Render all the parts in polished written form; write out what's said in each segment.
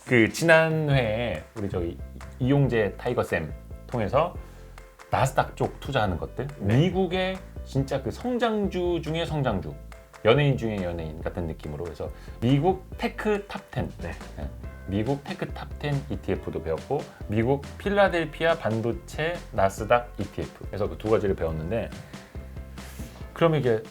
그 지난 회에 우리 저기 이용재 타이거쌤 통해서 나스닥 쪽 투자하는 것들, 네. 미국의 진짜 그 성장주 중에 성장주, 연예인 중에 연예인 같은 느낌으로 해서 미국 테크 탑10, 네. 미국 테크 탑10 ETF도 배웠고 미국 필라델피아 반도체 나스닥 ETF, 그래서 그 두 가지를 배웠는데, 그러면 이게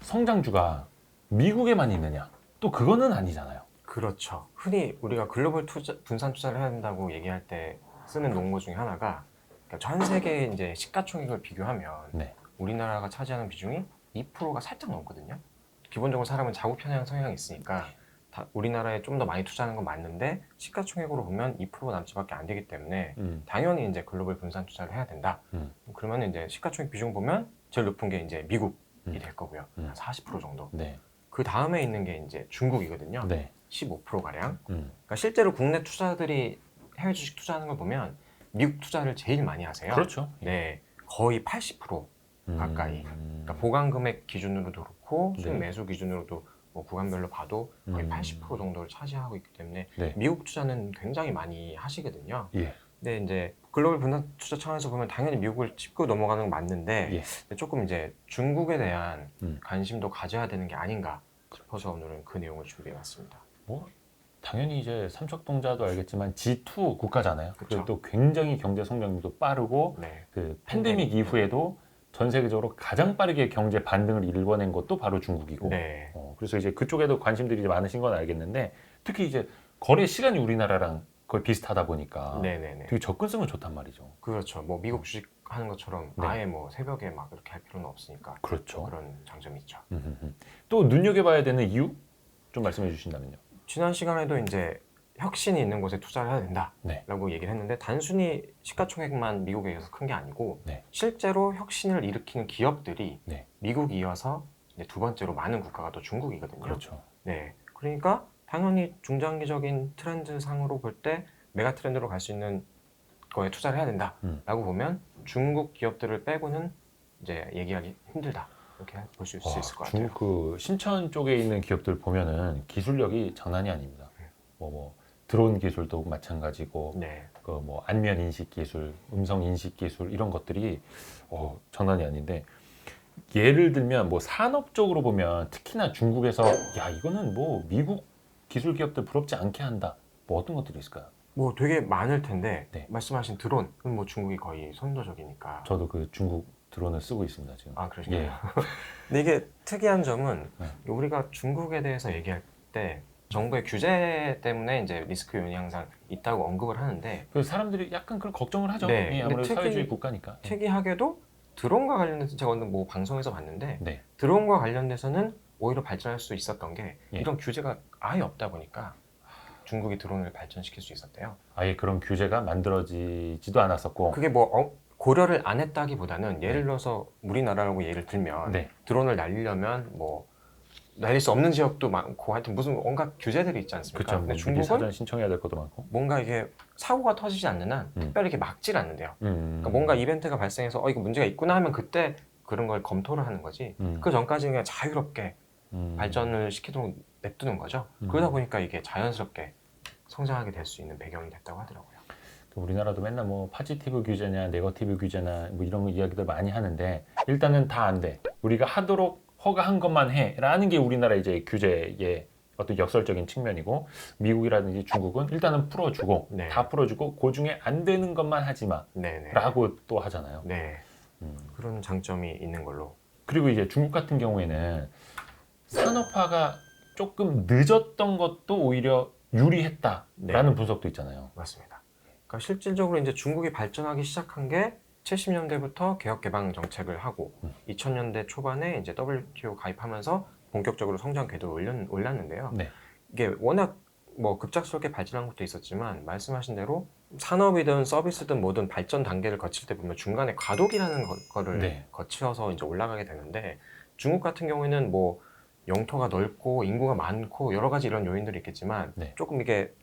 성장주가 미국에만 있느냐? 또 그거는 아니잖아요. 그렇죠. 흔히 우리가 글로벌 분산 투자를 해야 된다고 얘기할 때 쓰는 논문 중에 하나가, 그러니까 전 세계의 이제 시가총액을 비교하면 네. 우리나라가 차지하는 비중이 2%가 살짝 넘거든요. 기본적으로 사람은 자구 편향 성향이 있으니까 우리나라에 좀 더 많이 투자하는 건 맞는데 시가총액으로 보면 2% 남짓밖에 안 되기 때문에 당연히 이제 글로벌 분산 투자를 해야 된다. 그러면 이제 시가총액 비중 보면 제일 높은 게 이제 미국이 될 거고요. 40% 정도. 네. 그 다음에 있는 게 이제 중국이거든요. 네. 15%가량. 그러니까 실제로 국내 투자들이 해외 주식 투자하는 걸 보면 미국 투자를 제일 많이 하세요. 그렇죠. 네, 거의 80% 가까이. 그러니까 보관 금액 기준으로도 그렇고 수익 네. 매수 기준으로도 뭐 구간별로 봐도 거의 80% 정도를 차지하고 있기 때문에 네. 미국 투자는 굉장히 많이 하시거든요. 예. 근데 이제 글로벌 분산 투자 차원에서 보면 당연히 미국을 짚고 넘어가는 건 맞는데 예. 근데 조금 이제 중국에 대한 음. 관심도 가져야 되는 게 아닌가 싶어서 오늘은 그 내용을 준비해봤습니다. 뭐 당연히 이제 삼척동자도 알겠지만 G2 국가잖아요. 그쵸. 그리고 또 굉장히 경제 성장률도 빠르고 네, 그 팬데믹 이후에도 전 세계적으로 가장 빠르게 경제 반등을 이뤄낸 것도 바로 중국이고. 네, 그래서 이제 그쪽에도 관심들이 많으신 건 알겠는데, 특히 이제 거래 시간이 우리나라랑 거의 비슷하다 보니까 네네네. 되게 접근성은 좋단 말이죠. 그렇죠. 뭐 미국 주식 하는 것처럼 네. 아예 뭐 새벽에 막 이렇게 할 필요는 없으니까 그렇죠. 그런 장점이 있죠. 또 눈여겨봐야 되는 이유 좀 말씀해 주신다면요. 지난 시간에도 이제 혁신이 있는 곳에 투자를 해야 된다라고 네. 얘기를 했는데 단순히 시가총액만 미국에 의해서 큰 게 아니고 네. 실제로 혁신을 일으키는 기업들이 네. 미국이 이어서 이제 두 번째로 많은 국가가 또 중국이거든요. 그렇죠. 네, 그러니까 당연히 중장기적인 트렌드 상으로 볼 때 메가 트렌드로 갈 수 있는 거에 투자를 해야 된다라고 보면 중국 기업들을 빼고는 이제 얘기하기 힘들다, 이렇게 볼 수 있을 것 같아요. 중국 그 신천 쪽에 있는 기업들 보면은 기술력이 장난이 아닙니다. 뭐 드론 기술도 마찬가지고, 네, 그 뭐 안면 인식 기술, 음성 인식 기술 이런 것들이 장난이 아닌데, 예를 들면 뭐 산업 쪽으로 보면 특히나 중국에서 야 이거는 뭐 미국 기술 기업들 부럽지 않게 한다. 뭐 어떤 것들이 있을까요? 뭐 되게 많을 텐데 네. 말씀하신 드론은 뭐 중국이 거의 선도적이니까. 저도 그 중국 드론을 쓰고 있습니다 지금. 아, 그러시나요? 예. 근데 이게 특이한 점은 네. 우리가 중국에 대해서 얘기할 때 정부의 규제 때문에 이제 리스크 요인이 항상 있다고 언급을 하는데 그래서 사람들이 약간 그런 걱정을 하죠. 네, 예, 아무래도 근데 사회주의 국가니까. 예. 특이하게도 드론과 관련해서 제가 오늘 뭐 방송에서 봤는데 네. 드론과 관련돼서는 오히려 발전할 수 있었던 게 예. 이런 규제가 아예 없다 보니까 중국이 드론을 발전시킬 수 있었대요. 아예 그런 규제가 만들어지지도 않았었고. 그게 뭐 고려를 안 했다기보다는 예를 들어서 우리나라라고 예를 들면 네. 드론을 날리려면 뭐 날릴 수 없는 지역도 많고 하여튼 무슨 온갖 규제들이 있지 않습니까? 그렇죠. 근데 미리 중국은 사전 신청해야 될 것도 많고. 뭔가 이게 사고가 터지지 않는 한 특별히 이렇게 막질 않는데요. 그러니까 뭔가 이벤트가 발생해서 이거 문제가 있구나 하면 그때 그런 걸 검토를 하는 거지. 그 전까지는 그냥 자유롭게 발전을 시키도록 냅두는 거죠. 그러다 보니까 이게 자연스럽게 성장하게 될 수 있는 배경이 됐다고 하더라고요. 우리나라도 맨날 뭐 파지티브 규제냐 네거티브 규제나 뭐 이런 이야기들 많이 하는데, 일단은 다 안 돼. 우리가 하도록 허가한 것만 해라는 게 우리나라 이제 규제의 어떤 역설적인 측면이고, 미국이라든지 중국은 일단은 풀어주고 네. 다 풀어주고 그 중에 안 되는 것만 하지 네네. 마라고 또 하잖아요. 네. 그런 장점이 있는 걸로. 그리고 이제 중국 같은 경우에는 산업화가 조금 늦었던 것도 오히려 유리했다라는 분석도 있잖아요. 맞습니다. 그러니까 실질적으로 이제 중국이 발전하기 시작한 게 70년대부터 개혁 개방 정책을 하고 2000년대 초반에 이제 WTO 가입하면서 본격적으로 성장 궤도를 올랐는데요. 네. 이게 워낙 뭐 급작스럽게 발전한 것도 있었지만 말씀하신 대로 산업이든 서비스든 뭐든 발전 단계를 거칠 때 보면 중간에 과도기라는 거를 네. 거쳐서 이제 올라가게 되는데, 중국 같은 경우에는 뭐 영토가 넓고 인구가 많고 여러 가지 이런 요인들이 있겠지만 네. 조금 이게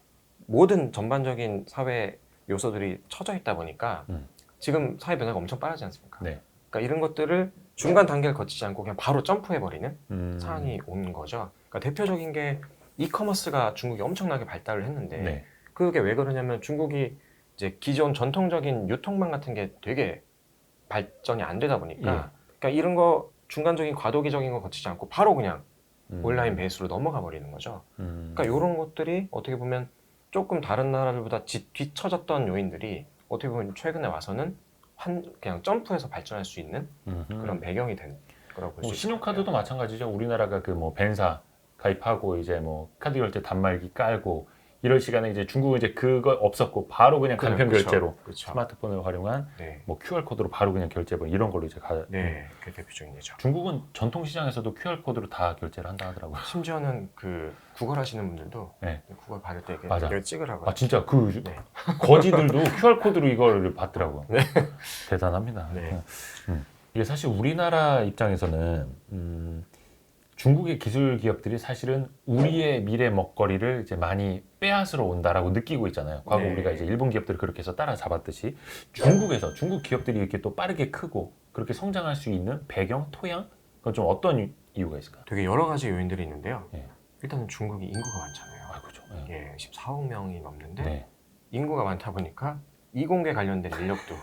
모든 전반적인 사회 요소들이 처져 있다 보니까 지금 사회 변화가 엄청 빠르지 않습니까? 네. 그러니까 이런 것들을 중간 단계를 거치지 않고 그냥 바로 점프해버리는 상황이 온 거죠. 그러니까 대표적인 게 이커머스가 중국이 엄청나게 발달을 했는데 네. 그게 왜 그러냐면 중국이 이제 기존 전통적인 유통망 같은 게 되게 발전이 안 되다 보니까 그러니까 이런 거 중간적인 과도기적인 거 거치지 않고 바로 그냥 온라인 베이스로 넘어가 버리는 거죠. 그러니까 이런 것들이 어떻게 보면 조금 다른 나라들보다 뒤처졌던 요인들이 어떻게 보면 최근에 와서는 그냥 점프해서 발전할 수 있는 그런 배경이 된 거라고 볼 수 있어요. 신용카드도 마찬가지죠. 우리나라가 그 뭐 벤사 가입하고 이제 뭐 카드 결제 단말기 깔고 이럴 시간에 이제 중국은 이제 그거 없었고 바로 그냥 간편 결제로 그렇죠. 스마트폰을 활용한 네. 뭐 QR 코드로 바로 그냥 결제해버린 이런 걸로 이제 네, 그게 대표적인 예죠. 중국은 전통 시장에서도 QR 코드로 다 결제를 한다 하더라고요. 심지어는 그 구걸하시는 분들도 네. 구걸 받을 때 맞아. 이걸 찍으라고. 아 진짜 그 네. 거지들도 QR 코드로 이걸 받더라고요. 네. 대단합니다. 네. 이게 사실 우리나라 입장에서는 중국의 기술 기업들이 사실은 우리의 미래 먹거리를 이제 많이 빼앗으러 온다라고 느끼고 있잖아요. 과거 네. 우리가 이제 일본 기업들을 그렇게 해서 따라잡았듯이 중국에서 중국 기업들이 이렇게 또 빠르게 크고 그렇게 성장할 수 있는 배경, 토양 그건 좀 어떤 이유가 있을까요? 되게 여러 가지 요인들이 있는데요. 네. 일단은 중국이 인구가 많잖아요. 아 그렇죠. 네. 예, 14억 명이 넘는데 네. 인구가 많다 보니까 이공계 관련된 인력도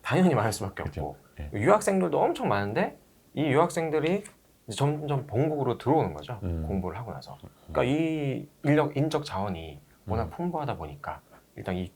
당연히 많을 수밖에 그렇죠. 없고 네. 유학생들도 엄청 많은데 이 유학생들이 이제 점점 본국으로 들어오는 거죠. 공부를 하고 나서. 그러니까 이 인적 자원이 워낙 풍부하다 보니까 일단 이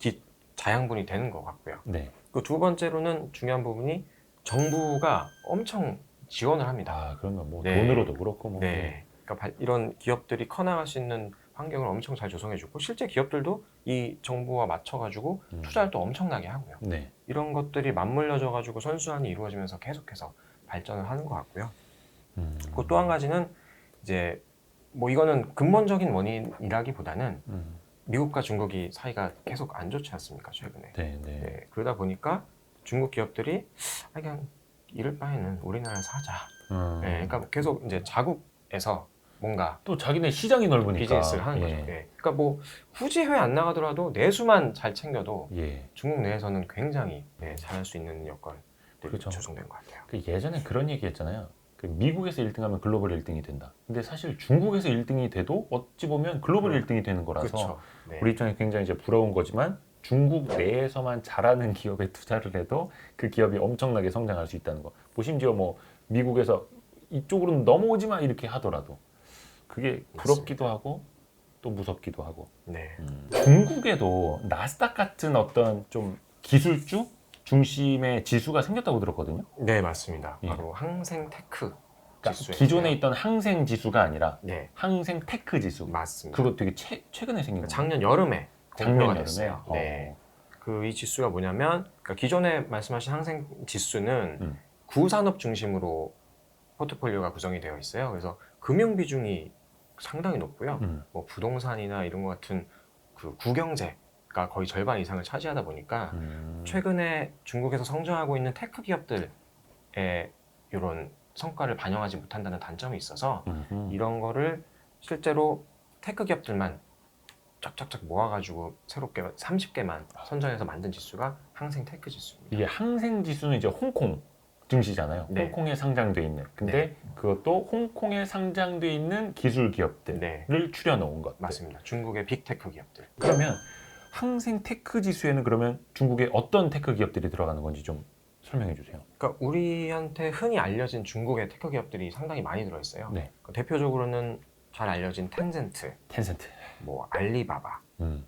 자양분이 되는 것 같고요. 네. 그 두 번째로는 중요한 부분이 정부가 엄청 지원을 합니다. 아 그러면 뭐 네. 돈으로도 그렇고 뭐. 네. 그러니까 이런 기업들이 커나갈 수 있는 환경을 엄청 잘 조성해주고 실제 기업들도 이 정부와 맞춰가지고 투자를 또 엄청나게 하고요. 네. 이런 것들이 맞물려져가지고 선순환이 이루어지면서 계속해서 발전을 하는 것 같고요. 그리고 또 한 가지는 이제 뭐 이거는 근본적인 원인이라기보다는 미국과 중국이 사이가 계속 안 좋지 않습니까 최근에. 네, 네. 네, 그러다 보니까 중국 기업들이 그냥 이럴 바에는 우리나라에서 하자. 네, 그러니까 계속 이제 자국에서 뭔가 또 자기네 시장이 넓으니까 비즈니스를 하는 거죠. 예. 그러니까 뭐 굳이 해외 안 나가더라도 내수만 잘 챙겨도 예. 중국 내에서는 굉장히 잘할 수 있는 여건들이 그렇죠. 조성된 것 같아요. 그 예전에 그런 얘기 했잖아요. 그 미국에서 1등하면 글로벌 1등이 된다. 근데 사실 중국에서 1등이 돼도 어찌 보면 글로벌 1등이 되는 거라서 그렇죠. 네. 우리 입장에 굉장히 이제 부러운 거지만 중국 내에서만 잘하는 기업에 투자를 해도 그 기업이 엄청나게 성장할 수 있다는 거. 뭐 심지어 뭐 미국에서 이쪽으로는 넘어오지 마 이렇게 하더라도 그게 부럽기도 하고 또 무섭기도 하고. 네. 중국에도 나스닥 같은 어떤 좀 기술주 중심의 지수가 생겼다고 들었거든요. 네, 맞습니다. 예. 바로 항생 테크 그러니까 지수예요. 기존에 있던 항생 지수가 아니라 네, 항생 테크 지수. 맞습니다. 그거 되게 최근에 생긴 거예요. 작년 여름에 작년 공표가 여름에. 됐어요. 네. 어. 그 이 지수가 뭐냐면 그러니까 기존에 말씀하신 항생 지수는 9산업 중심으로 포트폴리오가 구성이 되어 있어요. 그래서 금융 비중이 상당히 높고요. 뭐 부동산이나 이런 것 같은 그 구경제가 거의 절반 이상을 차지하다 보니까 최근에 중국에서 성장하고 있는 테크 기업들의 이런 성과를 반영하지 못한다는 단점이 있어서 이런 거를 실제로 테크 기업들만 쫙쫙쫙 모아가지고 새롭게 30개만 선정해서 만든 지수가 항생 테크 지수입니다. 이게 항생 지수는 이제 홍콩 증시잖아요. 네. 홍콩에 상장돼 있는. 근데 그것도 홍콩에 상장돼 있는 기술 기업들을 네, 추려놓은 것. 맞습니다. 중국의 빅테크 기업들. 그러면 항생 테크 지수에는 그러면 중국의 어떤 테크 기업들이 들어가는 건지 좀 설명해 주세요. 그러니까 우리한테 흔히 알려진 중국의 테크 기업들이 상당히 많이 들어있어요. 네. 대표적으로는 잘 알려진 텐센트, 텐센트. 뭐 알리바바,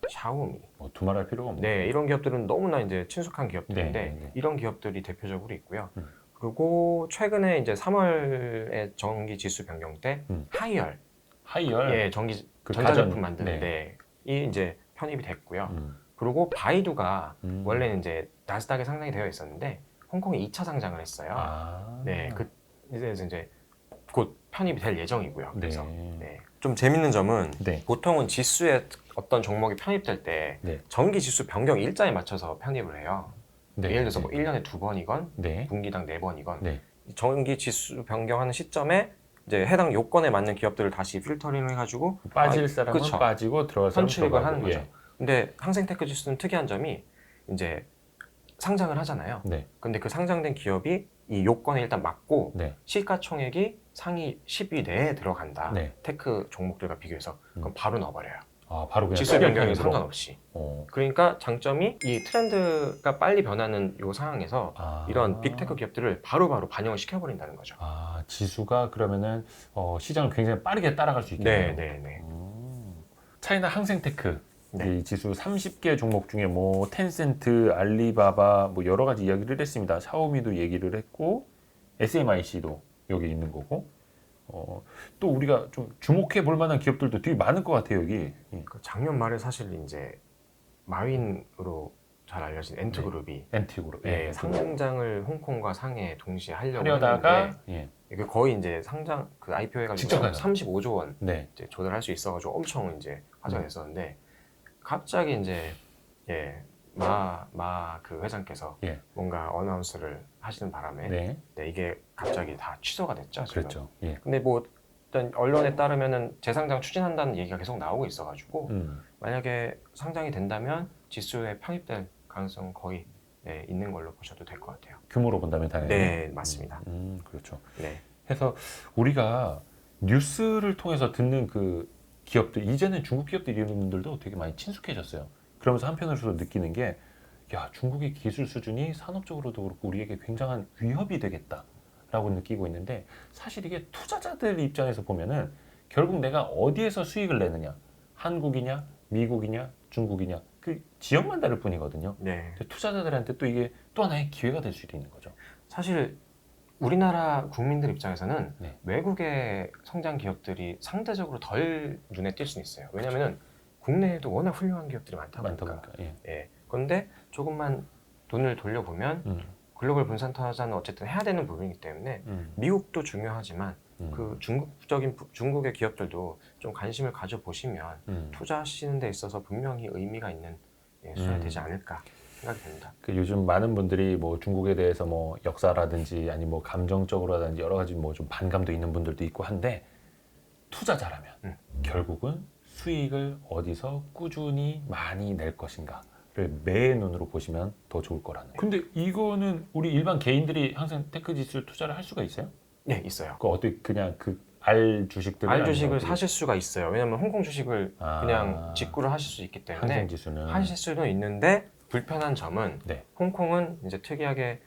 샤오미. 뭐 두말할 필요가 없네. 네, 이런 기업들은 너무나 이제 친숙한 기업들인데 네. 이런 기업들이 대표적으로 있고요. 그리고 최근에 이제 3월에 전기 지수 변경 때 하이얼, 하이얼. 예, 전기 그 전자제품 가전, 만드는데 이 이제 편입이 됐고요. 그리고 바이두가 원래는 이제 나스닥에 상장이 되어 있었는데 홍콩에 2차 상장을 했어요. 아. 네, 그 이제 곧 편입이 될 예정이고요. 그래서 네. 좀 재밌는 점은 네. 보통은 지수에 어떤 종목이 편입될 때 네. 정기 지수 변경 일자에 맞춰서 편입을 해요. 네. 예를 들어서 뭐 1년에 2번이건 네. 분기당 4번이건 네. 정기 지수 변경하는 시점에 이제 해당 요건에 맞는 기업들을 다시 필터링을 해가지고 빠질 사람은 그쵸. 빠지고 들어갈 사람은 선출입을 들어가고. 하는 거죠. 예. 근데 항생테크 지수는 특이한 점이 이제 상장을 하잖아요. 네. 근데 그 상장된 기업이 이 요건에 일단 맞고 네. 시가총액이 상위 10위 내에 들어간다. 네. 테크 종목들과 비교해서 그럼 바로 넣어버려요. 바로 그냥 지수 변경에 TR평으로. 상관없이. 어. 그러니까 장점이 이 트렌드가 빨리 변하는 이 상황에서 이런 빅테크 기업들을 바로바로 반영을 시켜버린다는 거죠. 지수가 그러면은 시장을 굉장히 빠르게 따라갈 수 있겠네요. 네. 차이나 항생테크 네. 이 지수 30개 종목 중에 뭐 텐센트, 알리바바 뭐 여러 가지 이야기를 했습니다. 샤오미도 얘기를 했고 SMIC도 여기 있는 거고 또 우리가 좀 주목해 볼 만한 기업들도 되게 많을 것 같아요 여기. 그 작년 말에 사실 이제 마윈으로 잘 알려진 엔트그룹이 엔티그룹. 상장을 홍콩과 상해에 동시에 하려고 하려다가 했는데 이게 거의 이제 상장 그 IPO 해가지고 35조 원 이제 조달할 수 있어가지고 엄청 이제 화제가 됐었는데 갑자기 이제 마 그 회장께서 뭔가 어나운스를 하시는 바람에 이게 갑자기 다 취소가 됐죠. 지금. 그렇죠. 근데 뭐 일단 언론에 따르면은 재상장 추진한다는 얘기가 계속 나오고 있어가지고 만약에 상장이 된다면 지수에 편입될 가능성은 거의 있는 걸로 보셔도 될 것 같아요. 규모로 본다면 당연히. 네, 맞습니다. 그렇죠. 네. 해서 우리가 뉴스를 통해서 듣는 그 기업들, 이제는 중국 기업들 이런 분들도 되게 많이 친숙해졌어요. 그러면서 한편으로서 느끼는 게, 야, 중국의 기술 수준이 산업적으로도 그렇고 우리에게 굉장한 위협이 되겠다라고 느끼고 있는데, 사실 이게 투자자들 입장에서 보면은 결국 내가 어디에서 수익을 내느냐, 한국이냐, 미국이냐, 중국이냐, 그 지역만 다를 뿐이거든요. 네. 근데 투자자들한테 또 이게 또 하나의 기회가 될 수도 있는 거죠. 사실 우리나라 국민들 입장에서는 외국의 성장 기업들이 상대적으로 덜 눈에 띌 수는 있어요. 왜냐하면 국내에도 워낙 훌륭한 기업들이 많다 보니까. 그런데 조금만 돈을 돌려보면 글로벌 분산 투자는 어쨌든 해야 되는 부분이기 때문에 미국도 중요하지만 그 중국의 기업들도 좀 관심을 가져보시면 투자하시는 데 있어서 분명히 의미가 있는 수준이 되지 않을까 생각이 됩니다. 요즘 많은 분들이 뭐 중국에 대해서 뭐 역사라든지 아니 뭐 감정적으로라든지 여러 가지 뭐 좀 반감도 있는 분들도 있고 한데 투자자라면 결국은 수익을 어디서 꾸준히 많이 낼 것인가를 매의 눈으로 보시면 더 좋을 거라는. 근데 이거는 우리 일반 개인들이 항상 테크 지수 투자를 할 수가 있어요? 네, 있어요. 어떻게 그냥 그 알 주식들을 알 주식을 사실 수가 있어요. 왜냐하면 홍콩 주식을 그냥 직구를 하실 수 있기 때문에 항생지수는 하실 수는 있는데 불편한 점은 홍콩은 이제 특이하게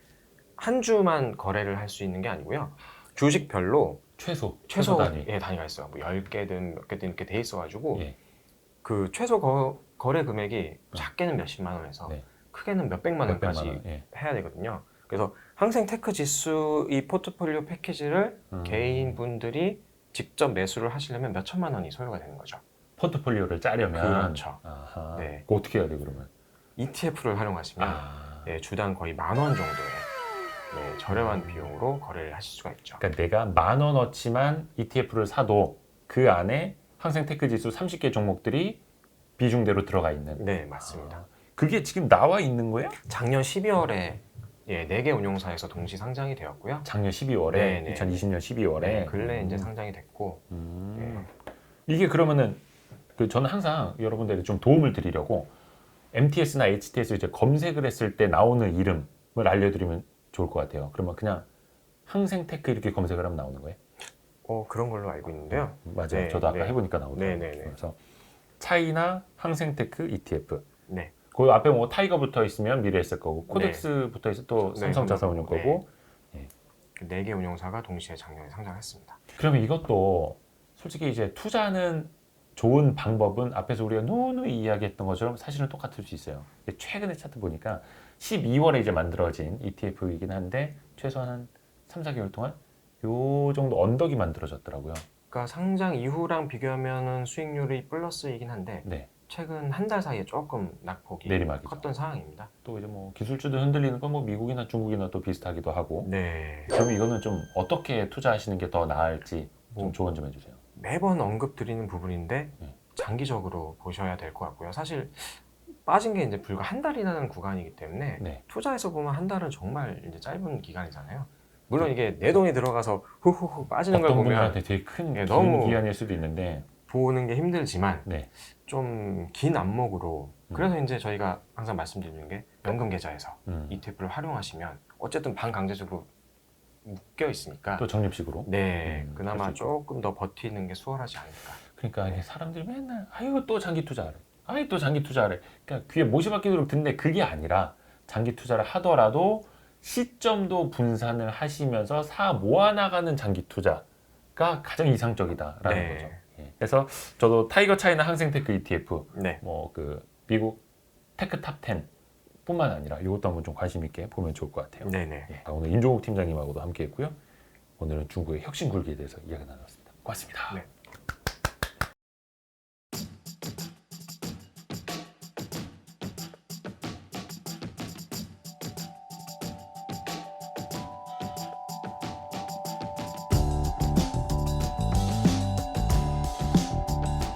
한 주만 거래를 할 수 있는 게 아니고요. 주식별로 최소 단위가 있어요. 뭐 10개든 몇 개든 이렇게 돼 있어가지고 그 최소 거래 금액이 작게는 몇십만 원에서 크게는 몇백만 원까지 해야 되거든요. 그래서 항생 테크 지수 이 포트폴리오 패키지를 개인분들이 직접 매수를 하시려면 몇 천만 원이 소요가 되는 거죠. 포트폴리오를 짜려면. 그렇죠. 그거 어떻게 해야 돼 그러면? ETF를 활용하시면 주당 거의 10,000원 정도의 저렴한 비용으로 거래를 하실 수가 있죠. 그러니까 내가 10,000원어치만 ETF를 사도 그 안에 항생 테크 지수 30개 종목들이 비중대로 들어가 있는. 네, 맞습니다. 그게 지금 나와 있는 거예요? 작년 12월에 4개 운용사에서 동시 상장이 되었고요. 작년 12월에, 2020년 12월에. 근래 이제 상장이 됐고. 이게 그러면은 저는 항상 여러분들에게 좀 도움을 드리려고 MTS나 HTS 이제 검색을 했을 때 나오는 이름을 알려드리면 좋을 것 같아요. 그러면 그냥 항생테크 이렇게 검색을 하면 나오는 거예요? 그런 걸로 알고 있는데요. 맞아요. 저도 아까 해보니까 나오더라고요. 그래서 차이나 항생테크 ETF. 그 앞에 뭐 타이거 붙어 있으면 미래에셋 거고 코덱스 붙어 있으면 또 삼성자산운용 거고. 4개 운용사가 동시에 작년에 상장했습니다. 그러면 이것도 솔직히 이제 투자하는 좋은 방법은 앞에서 우리가 누누이 이야기했던 것처럼 사실은 똑같을 수 있어요. 최근에 차트 보니까 12월에 이제 만들어진 ETF이긴 한데 최소한 한 3, 4개월 동안 요 정도 언덕이 만들어졌더라고요. 그러니까 상장 이후랑 비교하면은 수익률이 플러스이긴 한데 최근 한 달 사이에 조금 낙폭이 내리막이죠. 컸던 상황입니다. 또 이제 뭐 기술주도 흔들리는 건 뭐 미국이나 중국이나 또 비슷하기도 하고. 네. 그럼 이거는 좀 어떻게 투자하시는 게 더 나을지 좀 조언 좀 해주세요. 매번 언급드리는 부분인데 장기적으로 보셔야 될 것 같고요. 사실 빠진 게 이제 불과 한 달이라는 구간이기 때문에 투자해서 보면 한 달은 정말 이제 짧은 기간이잖아요. 물론 이게 내 돈이 들어가서 후후후 빠지는 걸 보면 어떤 분들한테 되게 큰 너무 기간일 수도 있는데 보는 게 힘들지만 좀 긴 안목으로 그래서 이제 저희가 항상 말씀드리는 게 연금 계좌에서 ETF를 활용하시면 어쨌든 반강제적으로 묶여 있으니까 또 적립식으로 그나마 조금 더 버티는 게 수월하지 않을까. 그러니까 이게 사람들이 맨날 아유 또 장기 투자하래. 아유 또 장기 투자하래. 그러니까 귀에 못이 박히도록 듣는데 그게 아니라 장기 투자를 하더라도 시점도 분산을 하시면서 사 모아나가는 장기 투자가 가장 이상적이다라는 네. 거죠. 예. 그래서 저도 타이거 차이나 항생테크 ETF 네. 뭐 그 미국 테크 탑 10 뿐만 아니라 이것도 한번 좀 관심 있게 보면 좋을 것 같아요. 네네. 예. 오늘 임종욱 팀장님하고도 함께 했고요. 오늘은 중국의 혁신 굴기에 대해서 이야기 나눴습니다. 고맙습니다. 네.